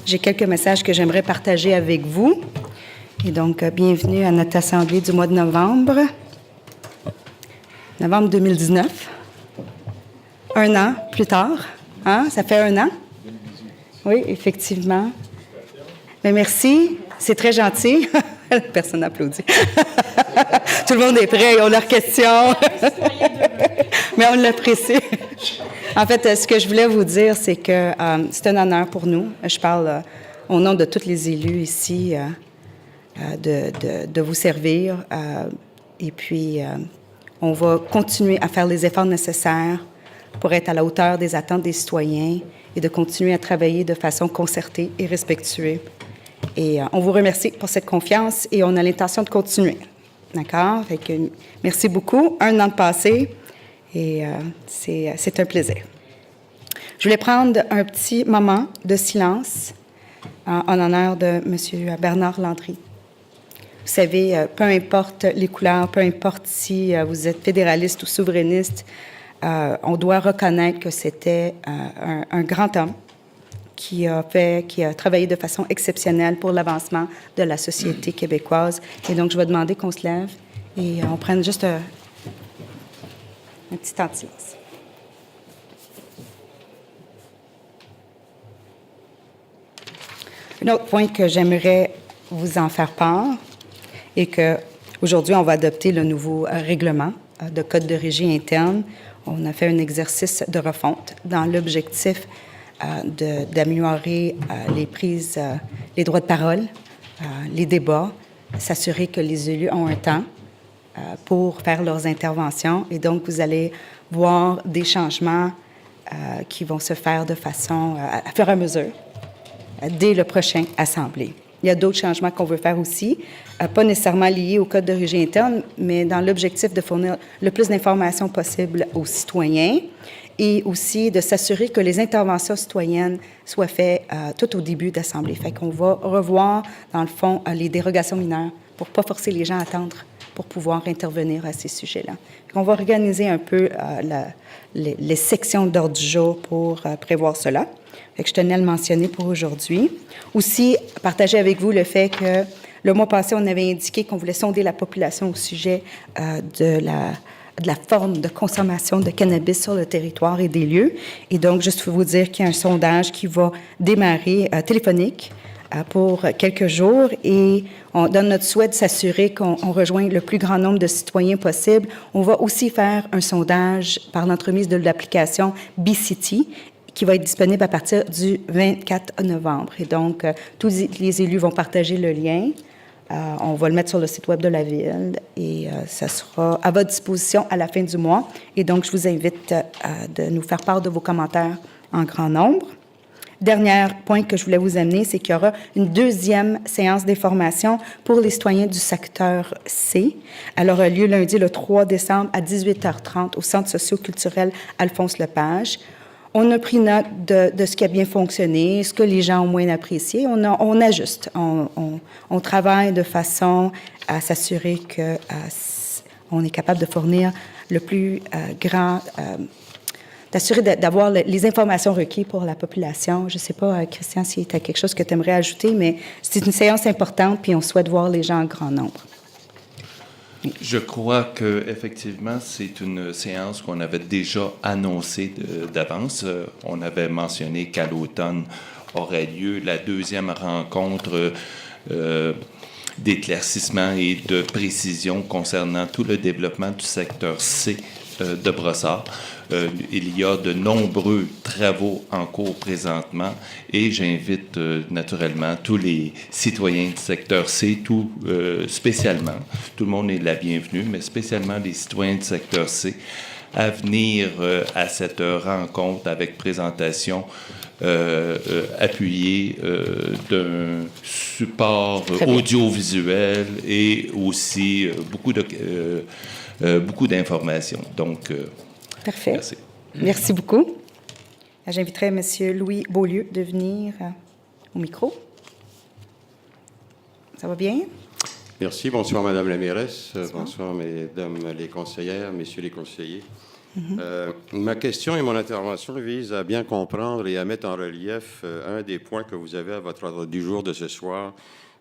j'ai quelques messages que j'aimerais partager avec vous. Et donc, bienvenue à notre assemblée du mois de novembre. Novembre 2019. Un an plus tard. Hein? Ça fait un an? Oui, effectivement. Mais merci. C'est très gentil. Personne n'applaudit. Tout le monde est prêt, ils ont leurs questions. Mais on l'apprécie. En fait, ce que je voulais vous dire, c'est que c'est un honneur pour nous. Je parle au nom de tous les élus ici de vous servir. Et puis, on va continuer à faire les efforts nécessaires pour être à la hauteur des attentes des citoyens et de continuer à travailler de façon concertée et respectueuse. Et on vous remercie pour cette confiance et on a l'intention de continuer. D'accord? Fait que, merci beaucoup. Un an de passé et c'est un plaisir. Je voulais prendre un petit moment de silence en honneur de M. Bernard Landry. Vous savez, peu importe les couleurs, peu importe si vous êtes fédéraliste ou souverainiste, on doit reconnaître que c'était un grand homme qui a travaillé de façon exceptionnelle pour l'avancement de la société québécoise. Et donc, je vais demander qu'on se lève et on prenne juste un petit temps de silence. Un autre point que j'aimerais vous en faire part est qu'aujourd'hui, on va adopter le nouveau règlement de code de régie interne. On a fait un exercice de refonte dans l'objectif d'améliorer les droits de parole, les débats, s'assurer que les élus ont un temps pour faire leurs interventions. Et donc, vous allez voir des changements qui vont se faire de façon à fur et à mesure dès le prochain Assemblée. Il y a d'autres changements qu'on veut faire aussi, pas nécessairement liés au Code de régie interne, mais dans l'objectif de fournir le plus d'informations possible aux citoyens et aussi de s'assurer que les interventions citoyennes soient faites tout au début d'Assemblée. Fait qu'on va revoir, dans le fond, les dérogations mineures pour ne pas forcer les gens à attendre pour pouvoir intervenir à ces sujets-là. On va organiser un peu les sections d'ordre du jour pour prévoir cela. Fait que je tenais à le mentionner pour aujourd'hui. Aussi, partager avec vous le fait que le mois passé, on avait indiqué qu'on voulait sonder la population au sujet de la forme de consommation de cannabis sur le territoire et des lieux. Et donc, juste pour vous dire qu'il y a un sondage qui va démarrer téléphonique pour quelques jours et on donne notre souhait de s'assurer qu'on rejoigne le plus grand nombre de citoyens possible. On va aussi faire un sondage par l'entremise de l'application B-City qui va être disponible à partir du 24 novembre. Et donc, tous les élus vont partager le lien. On va le mettre sur le site web de la Ville et ça sera à votre disposition à la fin du mois. Et donc, je vous invite de nous faire part de vos commentaires en grand nombre. Dernier point que je voulais vous amener, c'est qu'il y aura une deuxième séance d'information pour les citoyens du secteur C. Elle aura lieu lundi, le 3 décembre, à 18h30 au Centre socio-culturel Alphonse-Lepage. On a pris note de ce qui a bien fonctionné, ce que les gens ont moins apprécié. On ajuste. On travaille de façon à s'assurer qu'on est capable de fournir le plus grand... d'assurer d'avoir les informations requises pour la population. Je ne sais pas, Christian, s'il y a quelque chose que tu aimerais ajouter, mais c'est une séance importante, puis on souhaite voir les gens en grand nombre. Je crois qu'effectivement, c'est une séance qu'on avait déjà annoncée d'avance. On avait mentionné qu'à l'automne aurait lieu la deuxième rencontre d'éclaircissement et de précision concernant tout le développement du secteur C de Brossard. Il y a de nombreux travaux en cours présentement et j'invite naturellement tous les citoyens du secteur C, spécialement, tout le monde est la bienvenue, mais spécialement les citoyens du secteur C, à venir à cette rencontre avec présentation appuyée d'un support audiovisuel et aussi beaucoup d'informations. Donc, parfait. Merci. Merci beaucoup. J'inviterai M. Louis Beaulieu de venir au micro. Ça va bien? Merci. Bonsoir, Madame la mairesse. Bonsoir, Mesdames les conseillères, Messieurs les conseillers. Ma question et mon intervention visent à bien comprendre et à mettre en relief un des points que vous avez à votre ordre du jour de ce soir,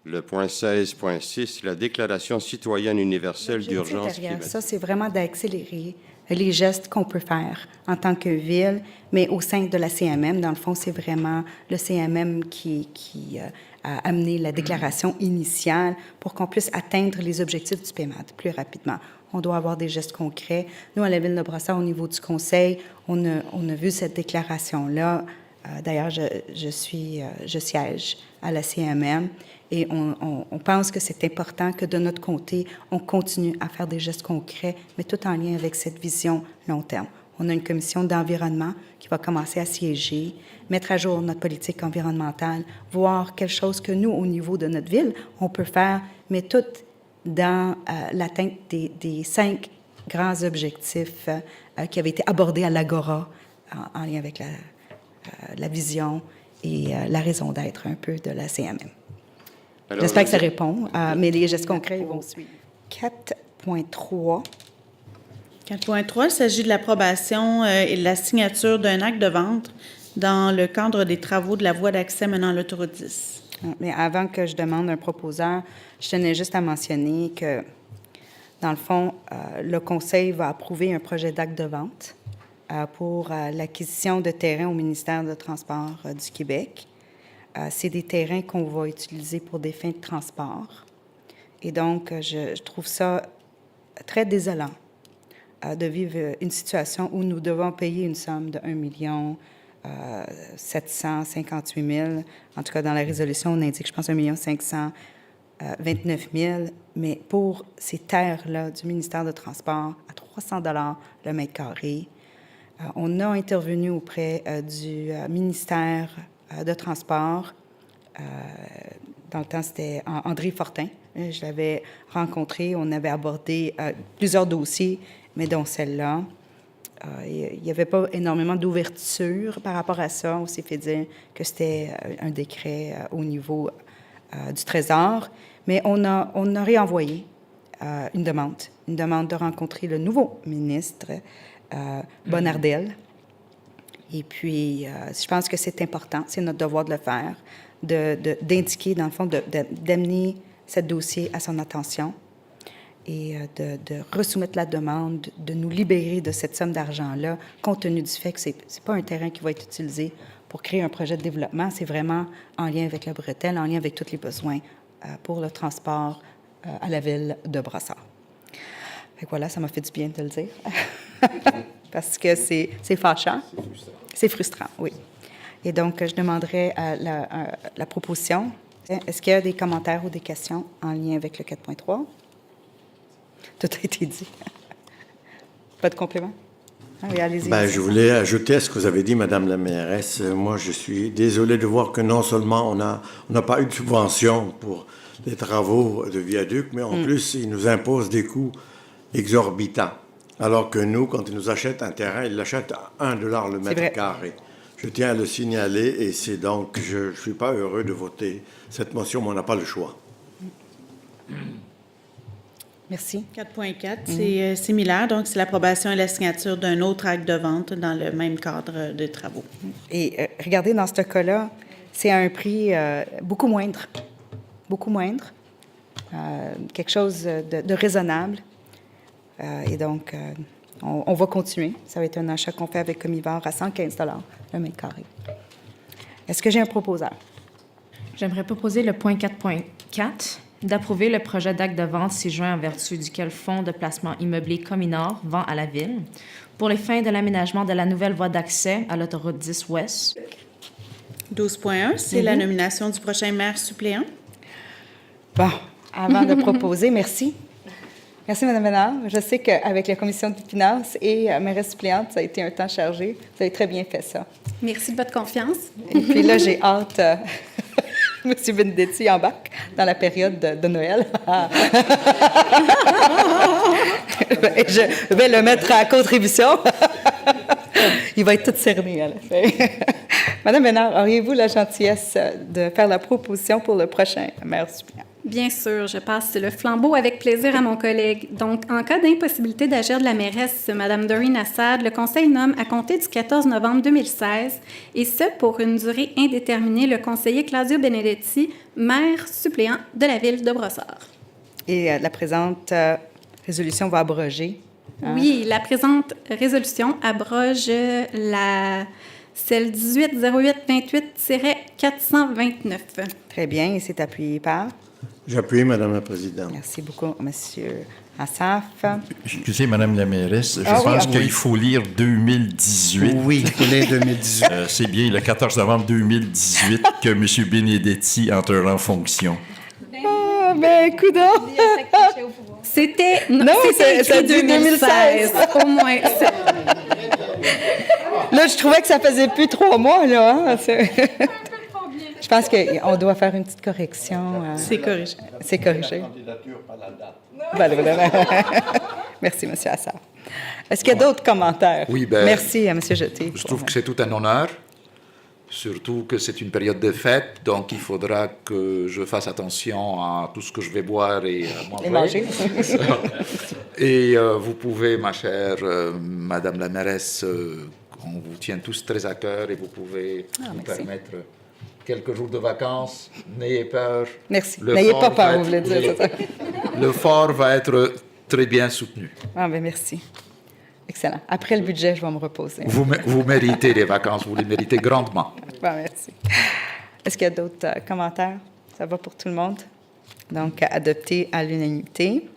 le point 16.6, la Déclaration citoyenne universelle d'urgence Derrière climatique. ça, c'est vraiment d'accélérer les gestes qu'on peut faire en tant que ville, mais au sein de la CMM. Dans le fond, c'est vraiment le CMM qui a amené la déclaration initiale pour qu'on puisse atteindre les objectifs du PMAD plus rapidement. On doit avoir des gestes concrets. Nous, à la Ville de Brossard, au niveau du Conseil, on a vu cette déclaration-là. D'ailleurs, je siège à la CMM et on pense que c'est important que de notre côté, on continue à faire des gestes concrets, mais tout en lien avec cette vision long terme. On a une commission d'environnement qui va commencer à siéger, mettre à jour notre politique environnementale, voir quelque chose que nous, au niveau de notre ville, on peut faire, mais tout dans l'atteinte des 5 grands objectifs qui avaient été abordés à l'Agora en lien avec la vision et la raison d'être un peu de la CMM. Alors, J'espère que ça répond, mais les gestes concrets vont suivre. 4.3. 4.3, il s'agit de l'approbation et de la signature d'un acte de vente dans le cadre des travaux de la voie d'accès menant à l'autoroute 10. Mais avant que je demande un proposeur, je tenais juste à mentionner que, dans le fond, le Conseil va approuver un projet d'acte de vente pour l'acquisition de terrains au ministère de Transport du Québec. C'est des terrains qu'on va utiliser pour des fins de transport. Et donc, je trouve ça très désolant de vivre une situation où nous devons payer une somme de 1 758 000. En tout cas, dans la résolution, on indique, je pense, 1 529 000. Mais pour ces terres-là du ministère de Transport, à 300 $ le mètre carré, on a intervenu auprès du ministère de Transport. Dans le temps, c'était André Fortin. Je l'avais rencontré. On avait abordé plusieurs dossiers, mais dont celle-là. Il n'y avait pas énormément d'ouverture par rapport à ça. On s'est fait dire que c'était un décret au niveau du Trésor. Mais on a réenvoyé une demande de rencontrer le nouveau ministre, Bonnardel. Et puis, je pense que c'est important, c'est notre devoir de le faire, d'indiquer, dans le fond, d'amener ce dossier à son attention et de resoumettre la demande, de nous libérer de cette somme d'argent-là, compte tenu du fait que ce n'est pas un terrain qui va être utilisé pour créer un projet de développement, c'est vraiment en lien avec la bretelle, en lien avec tous les besoins pour le transport à la ville de Brossard. Fait que voilà, ça m'a fait du bien de le dire, parce que c'est fâchant. C'est frustrant, oui. Et donc, je demanderai la proposition. Est-ce qu'il y a des commentaires ou des questions en lien avec le 4.3? Tout a été dit. Pas de complément? Ah oui, allez-y. Bien, je voulais ajouter à ce que vous avez dit, Madame la mairesse. Moi, je suis désolé de voir que non seulement on n'a pas eu de subvention pour les travaux de viaduc, mais en plus, ils nous imposent des coûts exorbitants. Alors que nous, quand ils nous achètent un terrain, ils l'achètent à 1 $ le mètre carré. Je tiens à le signaler et c'est donc, je ne suis pas heureux de voter cette motion, mais on n'a pas le choix. Merci. 4.4, c'est similaire, donc c'est l'approbation et la signature d'un autre acte de vente dans le même cadre de travaux. Et regardez, dans ce cas-là, c'est à un prix beaucoup moindre. Beaucoup moindre. Quelque chose de raisonnable. Et donc, on va continuer. Ça va être un achat qu'on fait avec Comivore à 115 $ le mètre carré. Est-ce que j'ai un proposeur? J'aimerais proposer le point 4.4, d'approuver le projet d'acte de vente ci-joint en vertu duquel Fonds de placement immobilier Cominor vend à la Ville pour les fins de l'aménagement de la nouvelle voie d'accès à l'autoroute 10 Ouest. 12.1, c'est la nomination du prochain maire suppléant. Bon, avant de proposer, merci. Merci, Mme Ménard. Je sais qu'avec la Commission des finances et mairesse suppléante, ça a été un temps chargé. Vous avez très bien fait ça. Merci de votre confiance. Et puis là, j'ai hâte... M. Benedetti embarque dans la période de Noël. Je vais le mettre à contribution. Il va être tout cerné à la fin. Madame Ménard, auriez-vous la gentillesse de faire la proposition pour le prochain maire suppléant? Bien sûr, je passe le flambeau avec plaisir à mon collègue. Donc, en cas d'impossibilité d'agir de la mairesse, Mme Doreen Assad, le Conseil nomme à compter du 14 novembre 2016, et ce, pour une durée indéterminée, le conseiller Claudio Benedetti, maire suppléant de la ville de Brossard. Et la présente résolution va abroger. Oui, la présente résolution abroge celle 180828-429. Très bien, et c'est appuyé par. J'appuie, Madame la Présidente. Merci beaucoup, Monsieur Assaf. Excusez, Madame la mairesse, je Ah oui, pense ah qu'il oui. faut lire 2018. Oui, il faut lire 2018. C'est bien le 14 novembre 2018 que M. Benedetti entrera en fonction. Ah, ben, coudonc! C'était Non, c'était ça écrit dit 2016. Au moins. Là, je trouvais que ça faisait plus 3 mois, là. Hein? Je pense qu'on doit faire une petite correction. C'est corrigé. C'est corrigé. Merci, M. Assaf. Est-ce qu'il y a d'autres commentaires? Oui, ben, merci à M. Jeté. Je trouve que c'est tout un honneur, surtout que c'est une période de fête, donc il faudra que je fasse attention à tout ce que je vais boire et manger. Et vous pouvez, ma chère Madame la mairesse, on vous tient tous très à cœur et vous pouvez nous permettre quelques jours de vacances. N'ayez peur. Merci. Le N'ayez fort pas va peur, être- vous voulez dire. c'est ça. Le fort va être très bien soutenu. Ah, ben merci. Excellent. Après le budget, je vais me reposer. Vous méritez les vacances, vous les méritez grandement. Bon, merci. Est-ce qu'il y a d'autres commentaires? Ça va pour tout le monde? Donc, adopté à l'unanimité.